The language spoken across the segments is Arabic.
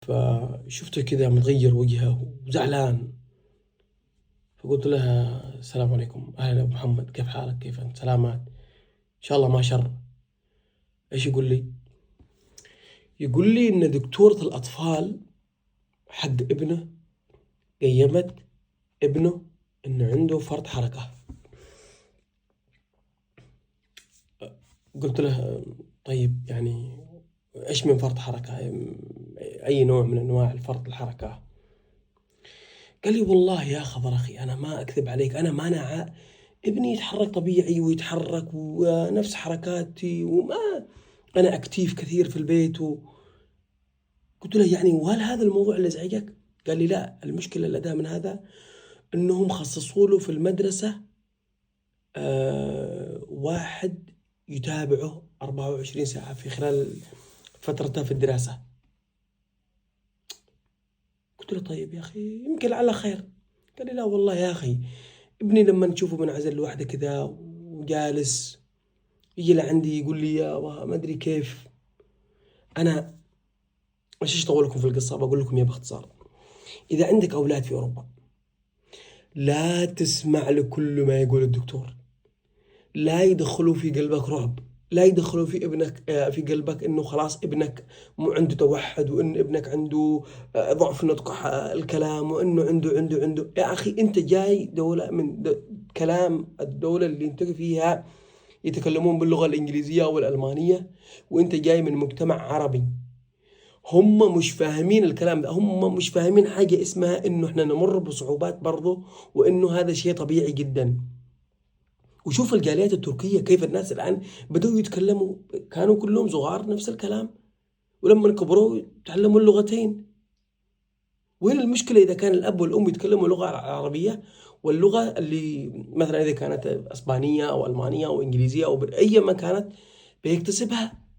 فشفته كذا متغير وجهه وزعلان، فقلت لها السلام عليكم، أهلا أبو محمد، كيف حالك، كيف أنت، سلامات، إن شاء الله ما شر. إيش يقول لي؟ يقول لي إن دكتورة الأطفال حق ابنه قيمت ابنه إنه عنده فرط حركة. قلت له طيب يعني إيش من فرط حركة؟ أي نوع من أنواع الفرط الحركة؟ قال لي والله يا خبر أخي، أنا ما أكذب عليك، أنا مانع ابني يتحرك طبيعي ويتحرك ونفس حركاتي، وما أنا أكتيف كثير في البيت قلت له يعني وهل هذا الموضوع اللي يزعجك؟ قال لي لا، المشكلة اللي أداها من هذا إنهم خصصوا له في المدرسة واحد يتابعه 24 ساعة في خلال فترته في الدراسة. قلت له طيب يا أخي يمكن لعله خير. قال لي لا والله يا أخي، ابني لما نشوفه منعزل لوحده كذا وجالس يجي لعندي يقول لي يا ما أدري كيف. أنا مش أطول لكم في القصة، بقول لكم يا باختصار، إذا عندك أولاد في أوروبا لا تسمع لكل ما يقول الدكتور، لا يدخلوا في قلبك رعب، لا يدخلوا في ابنك في قلبك انه خلاص ابنك عنده توحد، وان ابنك عنده ضعف نطق الكلام، وانه عنده يا اخي انت جاي دولة من كلام الدولة اللي انت فيها يتكلمون باللغة الانجليزية او الالمانية، وانت جاي من مجتمع عربي. هم مش فاهمين الكلام ده، هم مش فاهمين حاجة اسمها انه احنا نمر بصعوبات برضه، وانه هذا شيء طبيعي جدا. وشوف الجاليات التركية كيف الناس الآن بدأوا يتكلموا، كانوا كلهم صغار نفس الكلام، ولما كبروا تعلموا اللغتين. وين المشكلة إذا كان الأب والأم يتكلموا اللغة العربية، واللغة اللي مثلا إذا كانت أسبانية أو ألمانية أو إنجليزية أو أي ما كانت بيكتسبها.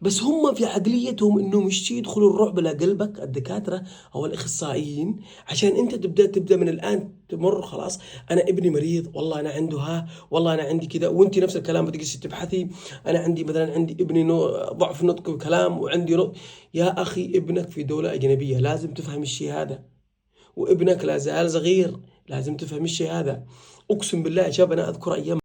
بس هم في عقليتهم انهم مش يدخلوا الرعب لقلبك الدكاتره او الاخصائيين، عشان انت تبدا من الان تمر خلاص انا ابني مريض، والله انا عنده والله انا عندي كذا، وانت نفس الكلام بتجلسي تبحثي، انا عندي مثلا عندي ابني ضعف نطق وكلام وعندي يا اخي ابنك في دوله اجنبيه، لازم تفهم الشيء هذا، وابنك لا زال صغير، لازم تفهم الشيء هذا. اقسم بالله يا شباب انا اذكر ايام